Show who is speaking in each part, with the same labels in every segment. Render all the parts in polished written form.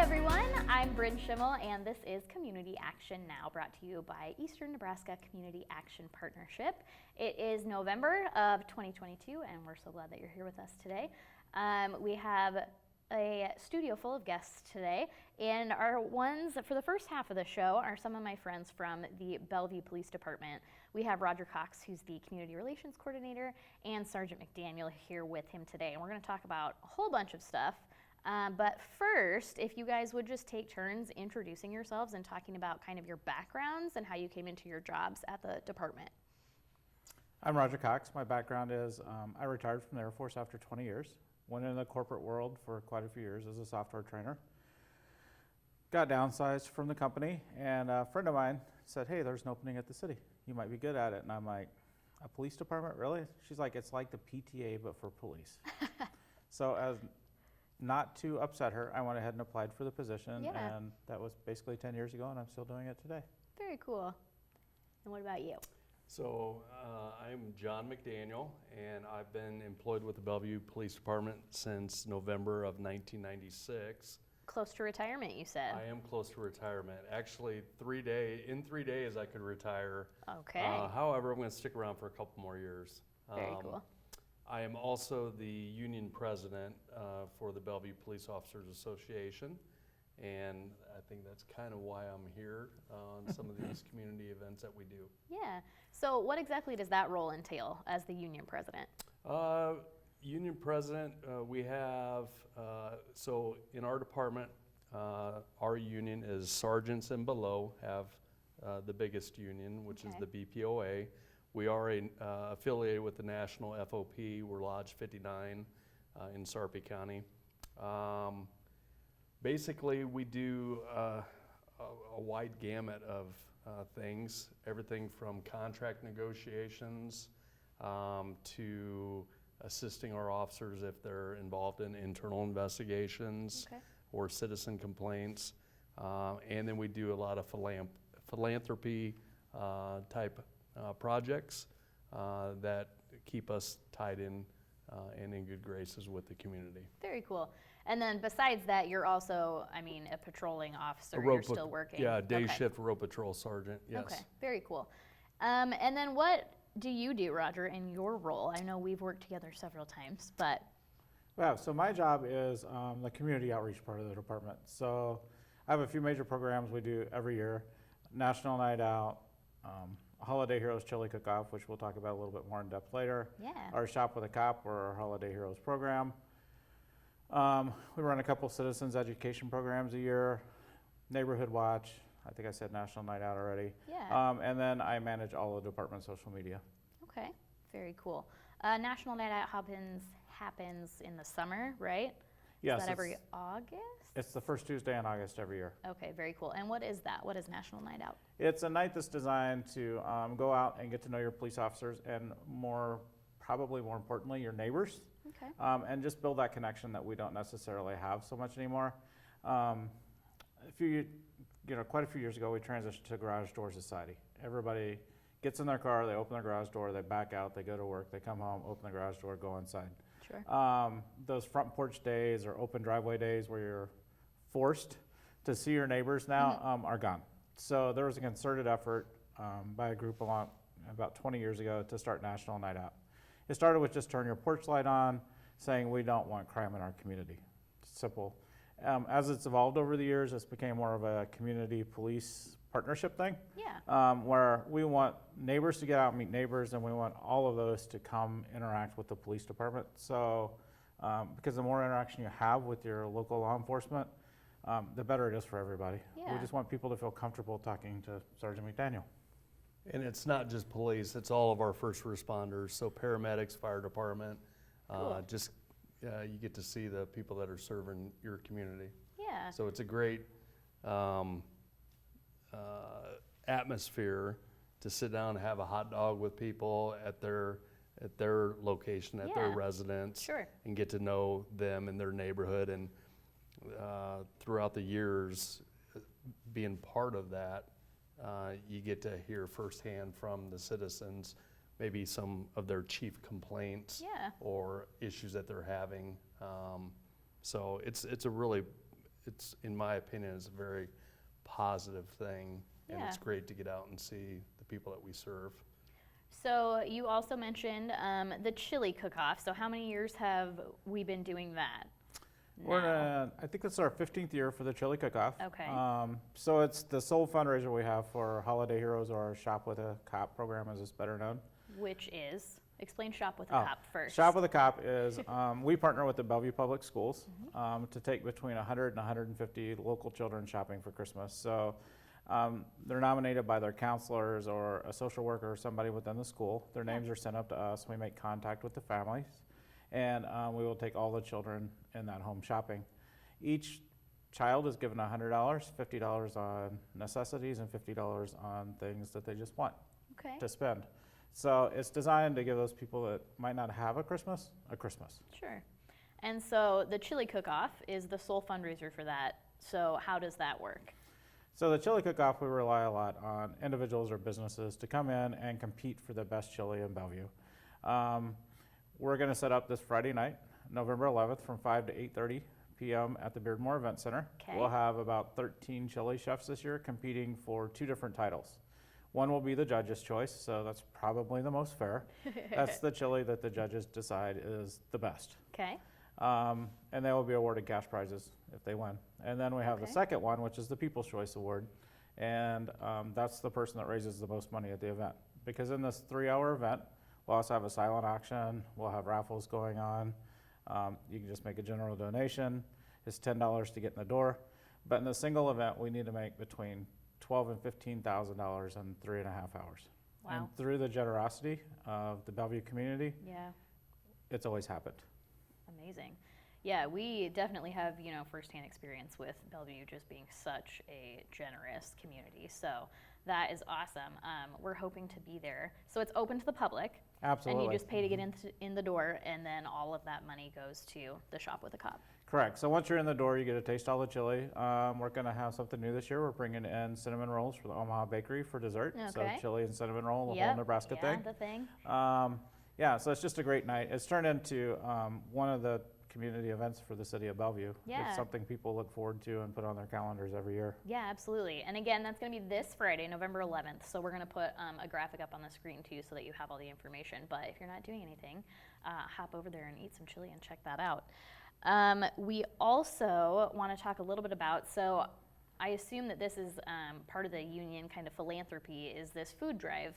Speaker 1: everyone, I'm Bryn Schimmel, and this is Community Action Now, brought to you by Eastern Nebraska Community Action Partnership. It is November of 2022, and we're so glad that you're here with us today. We have a studio full of guests today, and our ones for the first half of the show are some of my friends from the Bellevue Police Department. We have Roger Cox, who's the Community Relations Coordinator, and Sergeant McDaniel here with him today, and we're going to talk about a whole bunch of stuff. But first, if you guys would just take turns introducing yourselves and talking about kind of your backgrounds and how you came into your jobs at the department.
Speaker 2: I'm Roger Cox. My background is I retired from the Air Force after 20 years. Went into the corporate world for quite a few years as a software trainer. Got downsized from the company, and a friend of mine said, hey, there's an opening at the city. You might be good at it. And I'm like, a police department, really? She's like, it's like the PTA, but for police. So as not to upset her, I went ahead and applied for the position, and that was basically 10 years ago, and I'm still doing it today.
Speaker 1: Very cool. And what about you?
Speaker 3: So I'm John McDaniel, and I've been employed with the Bellevue Police Department since November of 1996.
Speaker 1: Close to retirement, you said.
Speaker 3: I am close to retirement. Actually, in 3 days I could retire.
Speaker 1: Okay.
Speaker 3: However, I'm going to stick around for a couple more years.
Speaker 1: Very cool.
Speaker 3: I am also the union president for the Bellevue Police Officers Association, and I think that's kind of why I'm here on some of these community events that we do.
Speaker 1: Yeah. So what exactly does that role entail as the union president?
Speaker 3: Union president, we have, so in our department, our union is sergeants and below have the biggest union, which is the BPOA. We are affiliated with the National FOP. We're Lodge 59 in Sarpy County. Basically, we do a wide gamut of things, everything from contract negotiations to assisting our officers if they're involved in internal investigations or citizen complaints. And then we do a lot of philanthropy type projects that keep us tied in and in good graces with the community.
Speaker 1: Very cool. And then besides that, you're also, a patrolling officer. You're still working.
Speaker 3: Yeah, day shift road patrol sergeant, yes. Okay,
Speaker 1: very cool. And then what do you do, Roger, in your role? I know we've worked together several times, but.
Speaker 2: Well, so my job is the community outreach part of the department. So I have a few major programs we do every year. National Night Out, Holiday Heroes Chili Cook-Off, which we'll talk about a little bit more in depth later.
Speaker 1: Yeah.
Speaker 2: Our Shop with a Cop, or our Holiday Heroes program. We run a couple citizens education programs a year. Neighborhood Watch, I think I said National Night Out already.
Speaker 1: Yeah.
Speaker 2: And then I manage all the department's social media.
Speaker 1: Okay, very cool. National Night Out happens in the summer, right?
Speaker 2: Yes.
Speaker 1: Is that every August?
Speaker 2: It's the first Tuesday in August every year.
Speaker 1: Okay, very cool. And what is that? What is National Night Out?
Speaker 2: It's a night that's designed to go out and get to know your police officers and probably more importantly, your neighbors.
Speaker 1: Okay.
Speaker 2: And just build that connection that we don't necessarily have so much anymore. Quite a few years ago, we transitioned to garage door society. Everybody gets in their car, they open their garage door, they back out, they go to work, they come home, open the garage door, go inside.
Speaker 1: Sure.
Speaker 2: Those front porch days or open driveway days where you're forced to see your neighbors now are gone. So there was a concerted effort by a group about 20 years ago to start National Night Out. It started with just turn your porch light on, saying we don't want crime in our community. Simple. As it's evolved over the years, it's became more of a community police partnership thing.
Speaker 1: Yeah.
Speaker 2: Where we want neighbors to get out and meet neighbors, and we want all of those to come interact with the police department. So, because the more interaction you have with your local law enforcement, the better it is for everybody.
Speaker 1: Yeah.
Speaker 2: We just want people to feel comfortable talking to Sergeant McDaniel.
Speaker 3: And it's not just police, it's all of our first responders, so paramedics, fire department,
Speaker 1: Cool.
Speaker 3: You get to see the people that are serving your community.
Speaker 1: Yeah.
Speaker 3: So it's a great atmosphere to sit down and have a hot dog with people at their location, at their residence,
Speaker 1: Sure.
Speaker 3: and get to know them and their neighborhood. And throughout the years, being part of that, you get to hear firsthand from the citizens maybe some of their chief complaints or issues that they're having. So it's a really it's in my opinion, is a very positive thing, and
Speaker 1: Yeah.
Speaker 3: it's great to get out and see the people that we serve.
Speaker 1: So you also mentioned the chili cook-off. So how many years have we been doing that?
Speaker 2: I think it's our 15th year for the chili cook-off.
Speaker 1: Okay.
Speaker 2: So it's the sole fundraiser we have for Holiday Heroes, or our Shop with a Cop program, as it's better known.
Speaker 1: Which is, explain Shop with a Cop first.
Speaker 2: Shop with a Cop is, we partner with the Bellevue Public Schools to take between 100 and 150 local children shopping for Christmas. So they're nominated by their counselors or a social worker or somebody within the school. Their names are sent up to us. We make contact with the families, and we will take all the children in that home shopping. Each child is given $100, $50 on necessities, and $50 on things that they just want
Speaker 1: Okay.
Speaker 2: to spend. So it's designed to give those people that might not have a Christmas.
Speaker 1: Sure. And so the chili cook-off is the sole fundraiser for that. So how does that work?
Speaker 2: So the chili cook-off, we rely a lot on individuals or businesses to come in and compete for the best chili in Bellevue. We're going to set up this Friday night, November 11th, from 5 to 8:30 p.m. at the Beardmore Event Center.
Speaker 1: Okay.
Speaker 2: We'll have about 13 chili chefs this year competing for 2 different titles. One will be the judge's choice, so that's probably the most fair. That's the chili that the judges decide is the best.
Speaker 1: Okay.
Speaker 2: And they will be awarded cash prizes if they win. And then we have the
Speaker 1: Okay.
Speaker 2: second one, which is the People's Choice Award. And that's the person that raises the most money at the event. Because in this 3-hour event, we'll also have a silent auction, we'll have raffles going on. You can just make a general donation. It's $10 to get in the door. But in the single event, we need to make between $12,000 and $15,000 in 3.5 hours.
Speaker 1: Wow.
Speaker 2: And through the generosity of the Bellevue community,
Speaker 1: Yeah.
Speaker 2: it's always happened.
Speaker 1: Amazing. Yeah, we definitely have, firsthand experience with Bellevue just being such a generous community. So that is awesome. We're hoping to be there. So it's open to the public.
Speaker 2: Absolutely.
Speaker 1: And you just pay to get in the door, and then all of that money goes to the Shop with a Cop.
Speaker 2: Correct. So once you're in the door, you get to taste all the chili. We're going to have something new this year. We're bringing in cinnamon rolls for the Omaha Bakery for dessert. So
Speaker 1: Okay.
Speaker 2: chili and cinnamon roll, the
Speaker 1: Yep.
Speaker 2: whole Nebraska thing.
Speaker 1: Yeah, the thing.
Speaker 2: Yeah, so it's just a great night. It's turned into one of the community events for the city of Bellevue.
Speaker 1: Yeah.
Speaker 2: It's something people look forward to and put on their calendars every year.
Speaker 1: Yeah, absolutely. And again, that's going to be this Friday, November 11th. So we're going to put a graphic up on the screen too, so that you have all the information. But if you're not doing anything, hop over there and eat some chili and check that out. We also want to talk a little bit about, so I assume that this is part of the union kind of philanthropy, is this food drive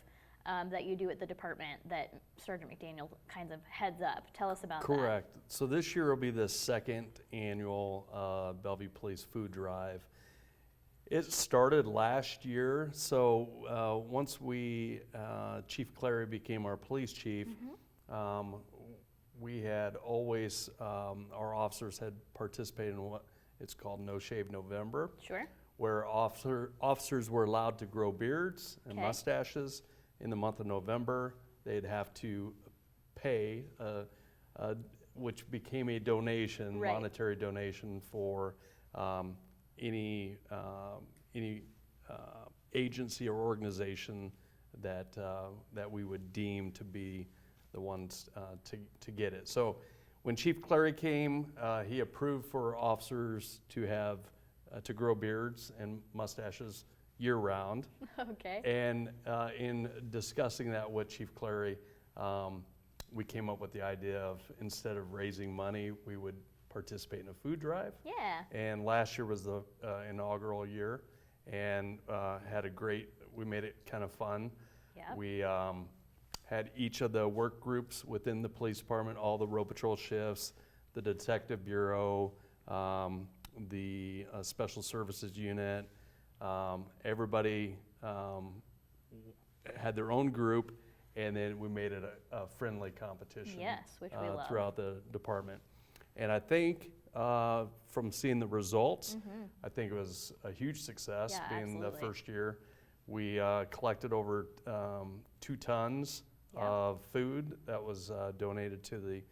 Speaker 1: that you do at the department that Sergeant McDaniel kind of heads up. Tell us about that.
Speaker 3: Correct. So this year will be the second annual Bellevue Police Food Drive. It started last year, so once Chief Clary became our police chief, we had always, our officers had participated in what it's called No Shave November,
Speaker 1: Sure.
Speaker 3: where officers were allowed to grow beards and
Speaker 1: Okay.
Speaker 3: mustaches in the month of November. They'd have to pay, which became a donation,
Speaker 1: Right.
Speaker 3: monetary donation for any agency or organization that we would deem to be the ones to get it. So when Chief Clary came, he approved for officers to have to grow beards and mustaches year-round.
Speaker 1: Okay.
Speaker 3: And in discussing that with Chief Clary, we came up with the idea of, instead of raising money, we would participate in a food drive.
Speaker 1: Yeah.
Speaker 3: And last year was the inaugural year, and we made it kind of fun.
Speaker 1: Yep.
Speaker 3: We had each of the work groups within the police department, all the road patrol shifts, the detective bureau, the special services unit, everybody had their own group, and then we made it a friendly competition.
Speaker 1: Yes, which we love.
Speaker 3: Throughout the department. And I think from seeing the results, I think it was a huge success.
Speaker 1: Yeah,
Speaker 3: being
Speaker 1: absolutely.
Speaker 3: the first year. We collected over 2 tons
Speaker 1: Yep.
Speaker 3: of food that was donated to the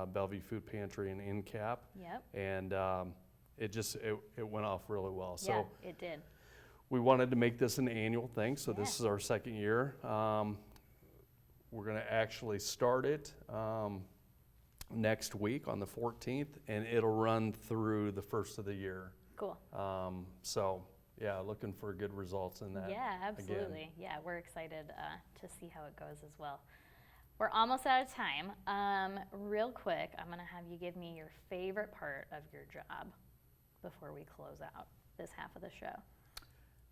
Speaker 3: Bellevue Food Pantry and InCap.
Speaker 1: Yep.
Speaker 3: And it went off really well.
Speaker 1: Yeah,
Speaker 3: So
Speaker 1: it did.
Speaker 3: we wanted to make this an annual thing, so this
Speaker 1: Yeah.
Speaker 3: is our second year. We're going to actually start it next week on the 14th, and it'll run through the first of the year.
Speaker 1: Cool.
Speaker 3: So yeah, looking for good results in that.
Speaker 1: Yeah, absolutely.
Speaker 3: Again.
Speaker 1: Yeah, we're excited to see how it goes as well. We're almost out of time. Real quick, I'm going to have you give me your favorite part of your job before we close out this half of the show.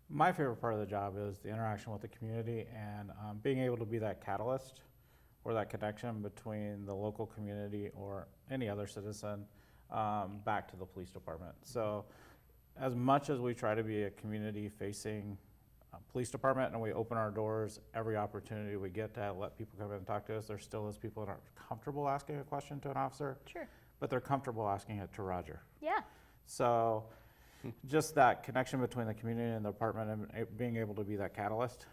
Speaker 2: My favorite part of the job is the interaction with the community and being able to be that catalyst or that connection between the local community or any other citizen back to the police department. So as much as we try to be a community-facing police department and we open our doors every opportunity we get to let people come in and talk to us, there still is people that aren't comfortable asking a question to an officer,
Speaker 1: Sure.
Speaker 2: but they're comfortable asking it to Roger.
Speaker 1: Yeah.
Speaker 2: So just that connection between the community and the department and being able to be that catalyst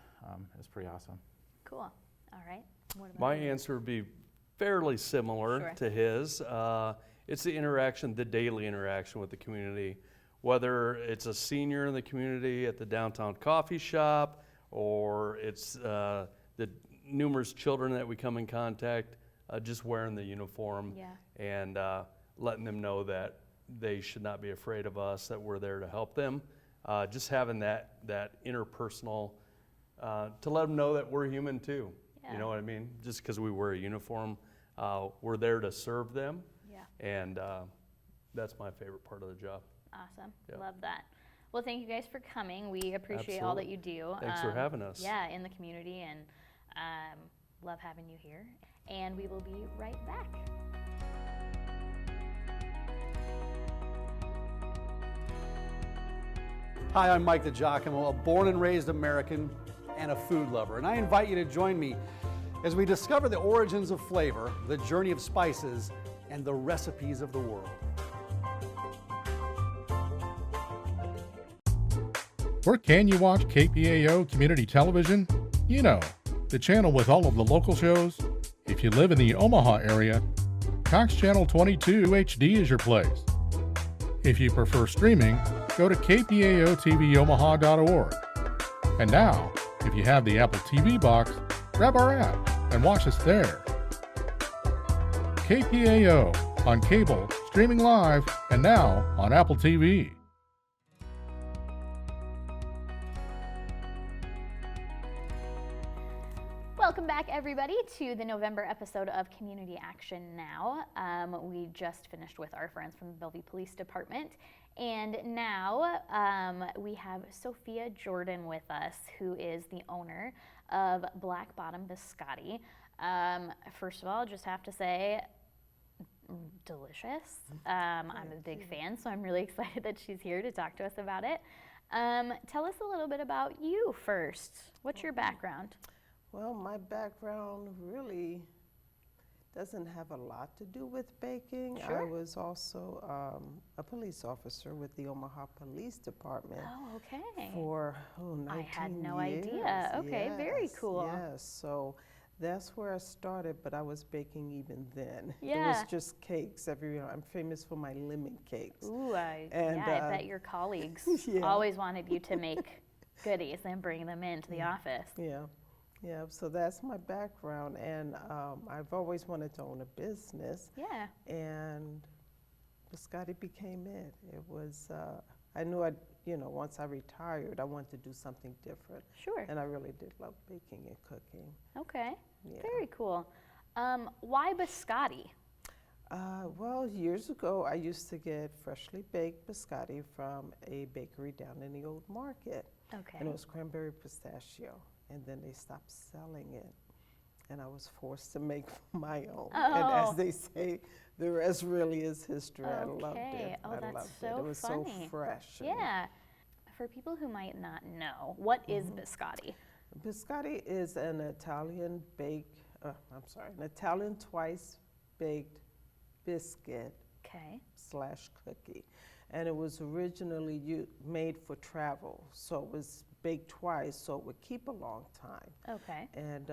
Speaker 2: is pretty awesome.
Speaker 1: Cool. All right. What about
Speaker 3: My
Speaker 1: you?
Speaker 3: answer would be fairly similar
Speaker 1: Sure.
Speaker 3: to his. It's the interaction, the daily interaction with the community, whether it's a senior in the community at the downtown coffee shop, or it's the numerous children that we come in contact, just wearing the uniform
Speaker 1: Yeah.
Speaker 3: and letting them know that they should not be afraid of us, that we're there to help them. Just having that interpersonal, to let them know that we're human too.
Speaker 1: Yeah.
Speaker 3: You know what I mean? Just because we wear a uniform, we're there to serve them.
Speaker 1: Yeah.
Speaker 3: And that's my favorite part of the job.
Speaker 1: Awesome.
Speaker 3: Yeah.
Speaker 1: Love that. Well, thank you guys for coming. We appreciate all that you do.
Speaker 3: Thanks for having us.
Speaker 1: Yeah, in the community, and love having you here. And we will be right back.
Speaker 4: Hi, I'm Mike the Jock. I'm a born and raised American and a food lover, and I invite you to join me as we discover the origins of flavor, the journey of spices, and the recipes of the world.
Speaker 5: Where can you watch KPAO Community Television? You know, the channel with all of the local shows. If you live in the Omaha area, Cox Channel 22 HD is your place. If you prefer streaming, go to kpaoTVOmaha.org. And now, if you have the Apple TV box, grab our app and watch us there. KPAO on cable, streaming live, and now on Apple TV.
Speaker 1: Welcome back, everybody, to the November episode of Community Action Now. We just finished with our friends from the Bellevue Police Department, and now we have Sophia Jordan with us, who is the owner of Black Bottom Biscotti. First of all, just have to say, delicious. I'm a big fan, so I'm really excited that she's here to talk to us about it. Tell us a little bit about you first. What's your background?
Speaker 6: Well, my background really doesn't have a lot to do with baking.
Speaker 1: Sure.
Speaker 6: I was also a police officer with the Omaha Police Department
Speaker 1: Oh, okay.
Speaker 6: for 19
Speaker 1: I had no
Speaker 6: years.
Speaker 1: idea. Okay, very
Speaker 6: Yes,
Speaker 1: cool.
Speaker 6: Yes, so that's where I started, but I was baking even then. It
Speaker 1: Yeah.
Speaker 6: was just cakes everywhere. I'm famous for my lemon cakes.
Speaker 1: Ooh, I
Speaker 6: And,
Speaker 1: bet your colleagues
Speaker 6: yeah.
Speaker 1: always wanted you to make goodies and bring them into the office.
Speaker 6: Yeah, yeah. So that's my background, and I've always wanted to own a business,
Speaker 1: Yeah.
Speaker 6: and Biscotti became it. It was. I knew once I retired, I wanted to do something different,
Speaker 1: Sure.
Speaker 6: and I really did love baking and cooking.
Speaker 1: Okay.
Speaker 6: Yeah.
Speaker 1: Very cool. Why biscotti?
Speaker 6: Well, years ago, I used to get freshly baked biscotti from a bakery down in the Old Market.
Speaker 1: Okay.
Speaker 6: And it was cranberry pistachio. And then they stopped selling it. And I was forced to make my own. And
Speaker 1: Oh.
Speaker 6: as they say, the rest really is history. I loved
Speaker 1: Okay.
Speaker 6: it.
Speaker 1: Oh,
Speaker 6: I
Speaker 1: that's
Speaker 6: loved
Speaker 1: so
Speaker 6: it. It was
Speaker 1: funny.
Speaker 6: so fresh. and
Speaker 1: Yeah. For people who might not know, what is
Speaker 6: Mm-hmm.
Speaker 1: biscotti?
Speaker 6: Biscotti is an Italian an Italian twice baked biscuit
Speaker 1: Okay.
Speaker 6: / cookie. And it was originally made for travel. So it was baked twice, so it would keep a long time.
Speaker 1: Okay.
Speaker 6: And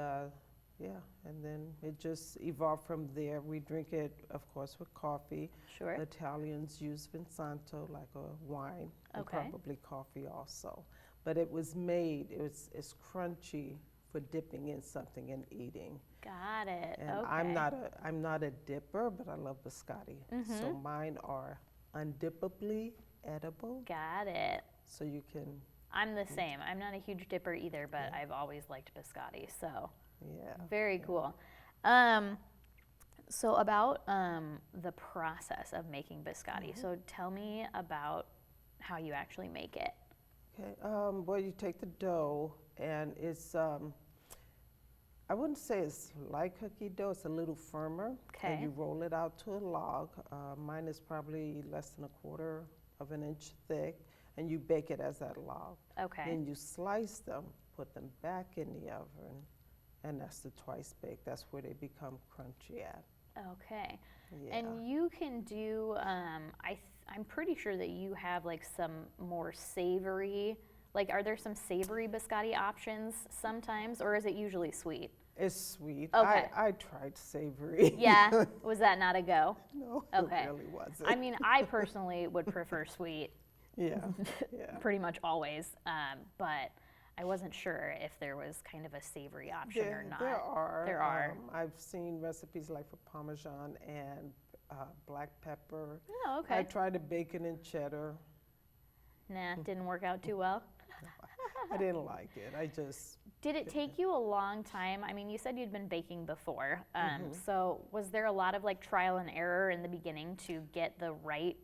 Speaker 6: and then it just evolved from there. We drink it, of course, with coffee.
Speaker 1: Sure.
Speaker 6: Italians use Vinsanto, like a wine, and
Speaker 1: Okay.
Speaker 6: probably coffee also. But it was made, it's crunchy for dipping in something and eating.
Speaker 1: Got it.
Speaker 6: And
Speaker 1: okay.
Speaker 6: I'm not a dipper, but I love biscotti. So
Speaker 1: Mhm.
Speaker 6: mine are undippably edible,
Speaker 1: Got it.
Speaker 6: so you can,
Speaker 1: I'm the same. I'm not a huge dipper either, but I've always liked biscotti, so
Speaker 6: yeah.
Speaker 1: very cool. So about the process of making biscotti. So tell me about how you actually make it.
Speaker 6: Okay, well, you take the dough, and it's, I wouldn't say it's like cookie dough, it's a little firmer.
Speaker 1: Okay.
Speaker 6: And you roll it out to a log. Mine is probably less than 1/4 of an inch thick, and you bake it as that log.
Speaker 1: Okay.
Speaker 6: Then you slice them, put them back in the oven, and that's the twice bake. That's where they become crunchy at.
Speaker 1: Okay.
Speaker 6: Yeah.
Speaker 1: And you can do, I'm pretty sure that you have like some more savory, like are there some savory biscotti options sometimes, or is it usually sweet?
Speaker 6: It's sweet.
Speaker 1: Okay.
Speaker 6: I tried savory.
Speaker 1: Yeah, was that not a go?
Speaker 6: No,
Speaker 1: Okay.
Speaker 6: it really wasn't.
Speaker 1: I mean, I personally would prefer sweet
Speaker 6: yeah, yeah.
Speaker 1: pretty much always, but I wasn't sure if there was kind of a savory option or not.
Speaker 6: There are.
Speaker 1: There are.
Speaker 6: I've seen recipes like for Parmesan and black pepper.
Speaker 1: Oh,
Speaker 6: I
Speaker 1: okay.
Speaker 6: tried to bake it in cheddar.
Speaker 1: Nah, didn't work out too well.
Speaker 6: I didn't like it. I just,
Speaker 1: Did it take you a long time? I mean, you said you'd been baking before.
Speaker 6: Mm-hmm.
Speaker 1: So was there a lot of like trial and error in the beginning to get the right,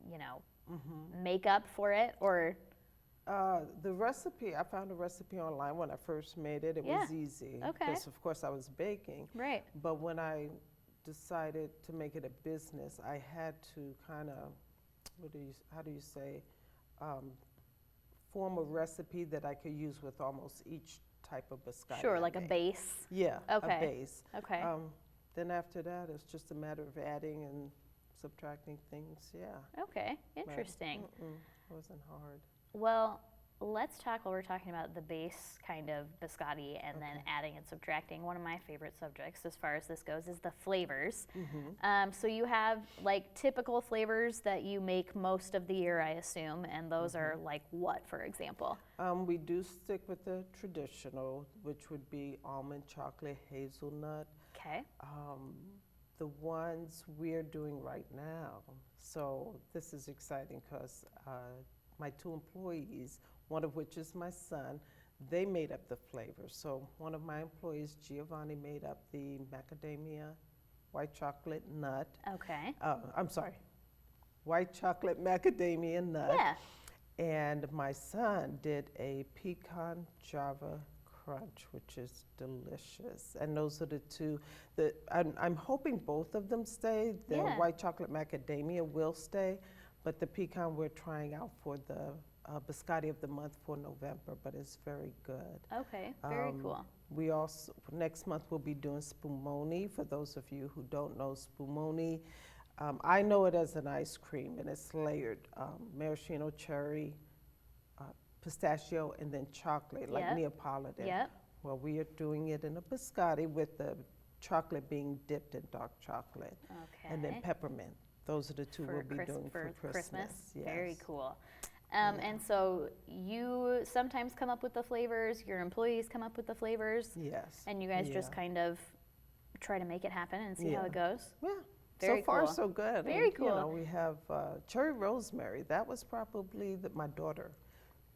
Speaker 1: you know,
Speaker 6: Mm-hmm.
Speaker 1: makeup for it? Or,
Speaker 6: the recipe, I found a recipe online when I first made it. It
Speaker 1: Yeah.
Speaker 6: was easy.
Speaker 1: Okay.
Speaker 6: Because, of course, I was baking.
Speaker 1: right.
Speaker 6: But when I decided to make it a business, I had to kind of, how do you say, form a recipe that I could use with almost each type of biscotti.
Speaker 1: Sure,
Speaker 6: I
Speaker 1: like a
Speaker 6: make.
Speaker 1: base.
Speaker 6: Yeah,
Speaker 1: Okay.
Speaker 6: a base.
Speaker 1: Okay.
Speaker 6: Then after that, it's just a matter of adding and subtracting things. Yeah.
Speaker 1: Okay,
Speaker 6: But,
Speaker 1: interesting.
Speaker 6: It wasn't hard.
Speaker 1: Well, let's talk while we're talking about the base kind of biscotti and then adding and subtracting. One of my favorite subjects as far as this goes is the flavors. So you have like typical flavors that you make most of the year, I assume, and those are like what, for example?
Speaker 6: We do stick with the traditional, which would be almond, chocolate, hazelnut.
Speaker 1: Okay.
Speaker 6: The ones we're doing right now. So this is exciting because my 2 employees, one of which is my son, they made up the flavors. So one of my employees, Giovanni, made up the macadamia white chocolate nut.
Speaker 1: Okay.
Speaker 6: I'm sorry, white chocolate macadamia nut.
Speaker 1: Yeah.
Speaker 6: And my son did a pecan java crunch, which is delicious. And those are the two that I'm hoping both of them stay. The
Speaker 1: Yeah.
Speaker 6: white chocolate macadamia will stay, but the pecan we're trying out for the biscotti of the month for November, but it's very good.
Speaker 1: Okay, very cool.
Speaker 6: We also, next month we'll be doing spumoni. For those of you who don't know spumoni, I know it as an ice cream, and it's layered maraschino cherry, pistachio, and then chocolate, like
Speaker 1: Yep.
Speaker 6: Neapolitan.
Speaker 1: Yep.
Speaker 6: Well, we are doing it in a biscotti with the chocolate being dipped in dark chocolate,
Speaker 1: Okay.
Speaker 6: and then peppermint. Those are the two we'll be doing for Christmas.
Speaker 1: Very
Speaker 6: Yes.
Speaker 1: cool. And so you sometimes come up with the flavors, your employees come up with the flavors,
Speaker 6: Yes.
Speaker 1: and you guys just
Speaker 6: Yeah.
Speaker 1: kind of try to make it happen and see how
Speaker 6: Yeah.
Speaker 1: it goes.
Speaker 6: Yeah.
Speaker 1: Very
Speaker 6: So far,
Speaker 1: cool.
Speaker 6: so good.
Speaker 1: Very
Speaker 6: And,
Speaker 1: cool.
Speaker 6: You know, we have cherry rosemary. That was probably my daughter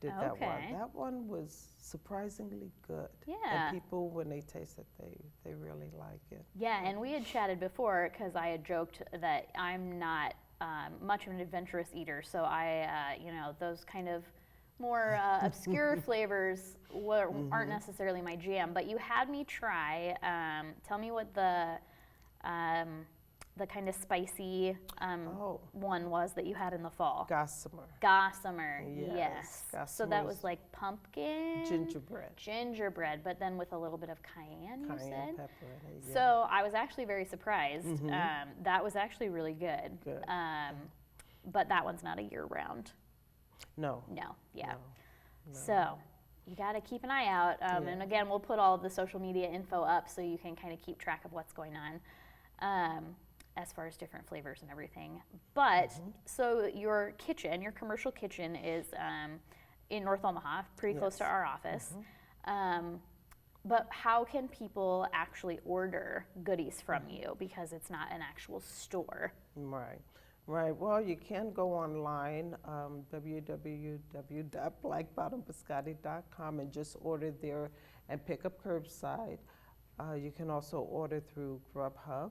Speaker 6: did that
Speaker 1: Okay.
Speaker 6: one. That one was surprisingly good.
Speaker 1: Yeah.
Speaker 6: And people, when they taste it, they really like it.
Speaker 1: Yeah, and we had chatted before because I had joked that I'm not much of an adventurous eater, so I, those kind of more obscure flavors aren't necessarily my jam. But you had me try. Tell me what the kind of spicy one was that you had in the fall.
Speaker 6: Gossamer,
Speaker 1: Gossamer,
Speaker 6: Yes,
Speaker 1: yes. So
Speaker 6: gossamer
Speaker 1: that
Speaker 6: is
Speaker 1: was like pumpkin.
Speaker 6: gingerbread,
Speaker 1: Gingerbread, but then with a little bit of cayenne, you
Speaker 6: cayenne
Speaker 1: said?
Speaker 6: pepper in it. Yeah.
Speaker 1: So I was actually very surprised. That was actually really good.
Speaker 6: Good.
Speaker 1: But that one's not a year round.
Speaker 6: No.
Speaker 1: No, yeah.
Speaker 6: No.
Speaker 1: So you got to keep an eye out. And again, we'll put all of the social media info up so you can kind of keep track of what's going on as far as different flavors and everything. But so your kitchen, your commercial kitchen is in North Omaha, pretty close to
Speaker 6: Yes.
Speaker 1: our office. But how can people actually order goodies from you because it's not an actual store?
Speaker 6: Right. Right, well, you can go online, www.blackbottombiscotti.com, and just order there and pick up curbside. You can also order through Grubhub.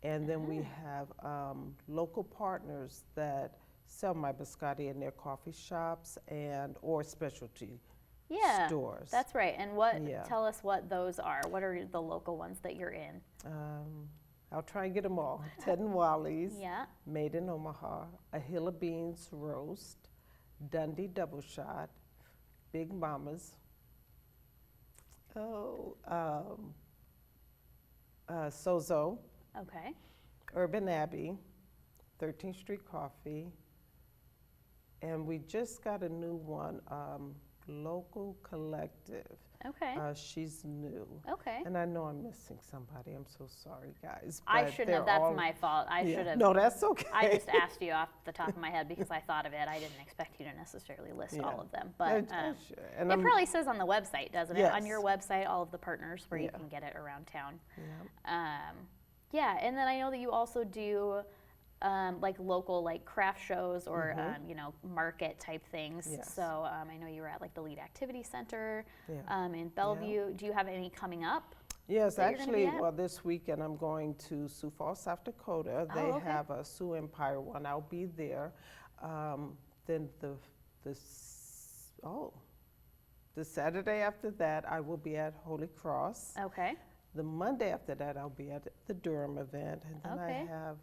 Speaker 6: And then we have local partners that sell my biscotti in their coffee shops and or specialty
Speaker 1: Yeah,
Speaker 6: stores.
Speaker 1: that's right. And tell us what those are. What are the local ones that you're in?
Speaker 6: I'll try and get them all. Ted and Wally's,
Speaker 1: Yeah.
Speaker 6: Made in Omaha, A Hill of Beans Roast, Dundee Double Shot, Big Mama's, Sozo,
Speaker 1: Okay.
Speaker 6: Urban Abbey, 13th Street Coffee, and we just got a new one, Local Collective.
Speaker 1: Okay.
Speaker 6: She's new.
Speaker 1: Okay.
Speaker 6: And I know I'm missing somebody. I'm so sorry, guys.
Speaker 1: I
Speaker 6: but
Speaker 1: shouldn't
Speaker 6: they're
Speaker 1: have. That's
Speaker 6: all-
Speaker 1: my fault. I
Speaker 6: Yeah.
Speaker 1: should have.
Speaker 6: No, that's okay.
Speaker 1: I just asked you off the top of my head because I thought of it. I didn't expect you to necessarily list all
Speaker 6: Yeah.
Speaker 1: of them. But
Speaker 6: Sure. And
Speaker 1: it probably says on the website, doesn't it? On
Speaker 6: Yes.
Speaker 1: your website, all of the partners where you
Speaker 6: Yeah.
Speaker 1: can get it around town.
Speaker 6: Yeah.
Speaker 1: Yeah, and then I know that you also do like local like craft shows or market type things.
Speaker 6: Yes.
Speaker 1: So I know you were at like the Lead Activity Center
Speaker 6: Yeah.
Speaker 1: in Bellevue. Do you have any coming up?
Speaker 6: Yes,
Speaker 1: that you're gonna be
Speaker 6: actually,
Speaker 1: at?
Speaker 6: well, this weekend I'm going to Sioux Falls, South Dakota. They
Speaker 1: okay.
Speaker 6: have a Sioux Empire one. I'll be there. Then the Saturday after that, I will be at Holy Cross.
Speaker 1: Okay.
Speaker 6: The Monday after that, I'll be at the Durham event, and then
Speaker 1: Okay.
Speaker 6: I have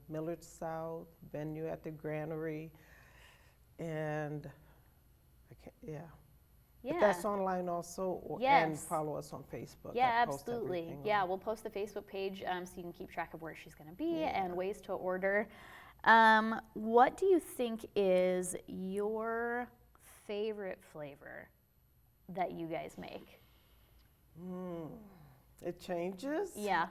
Speaker 6: Millard South venue at the Granary, and
Speaker 1: Yeah.
Speaker 6: But that's online also, and
Speaker 1: Yes.
Speaker 6: follow us on Facebook.
Speaker 1: Yeah,
Speaker 6: I post
Speaker 1: absolutely.
Speaker 6: everything
Speaker 1: Yeah,
Speaker 6: on-
Speaker 1: we'll post the Facebook page so you can keep track of where she's going to be
Speaker 6: Yeah.
Speaker 1: and ways to order. What do you think is your favorite flavor that you guys make?
Speaker 6: It changes.
Speaker 1: Yeah.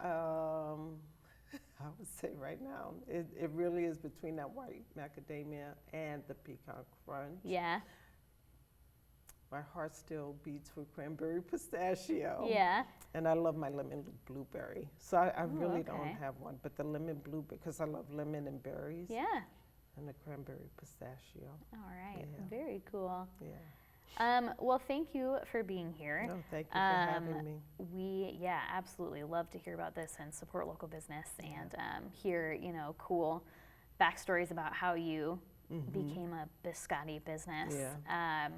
Speaker 6: I would say right now, it really is between that white macadamia and the pecan crunch.
Speaker 1: Yeah.
Speaker 6: My heart still beats for cranberry pistachio.
Speaker 1: Yeah.
Speaker 6: And I love my lemon blueberry. So I really don't
Speaker 1: okay.
Speaker 6: have one, but the lemon blueberry, because I love lemon and berries.
Speaker 1: Yeah.
Speaker 6: And the cranberry pistachio.
Speaker 1: All right.
Speaker 6: Yeah.
Speaker 1: Very cool.
Speaker 6: Yeah.
Speaker 1: Well, thank you for being here.
Speaker 6: No, thank you for having me.
Speaker 1: We, absolutely love to hear about this and support local business and hear, cool backstories about how you became a biscotti business.
Speaker 6: Yeah.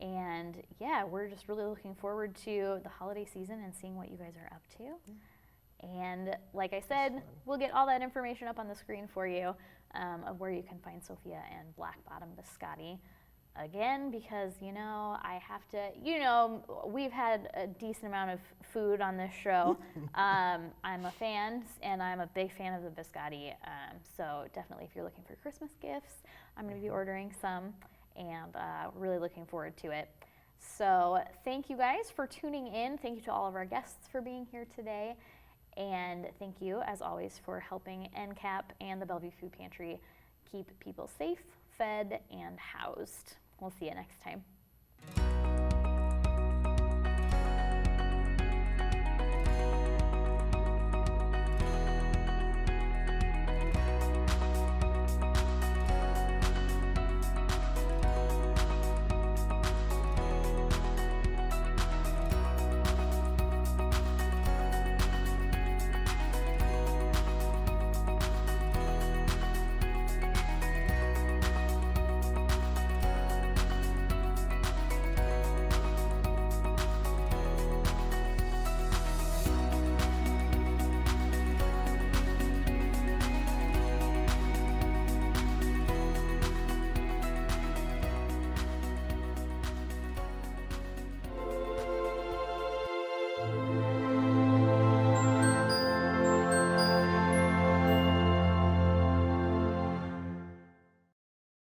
Speaker 1: And we're just really looking forward to the holiday season and seeing what you guys are up to. And like I said, we'll get all that information up on the screen for you of where you can find Sophia and Black Bottom Biscotti. Again, because, I have to, we've had a decent amount of food on this show. I'm a fan, and I'm a big fan of the biscotti. So definitely if you're looking for Christmas gifts, I'm going to be ordering some and really looking forward to it. So thank you guys for tuning in. Thank you to all of our guests for being here today. And thank you, as always, for helping NCAP and the Bellevue Food Pantry keep people safe, fed, and housed. We'll see you next time.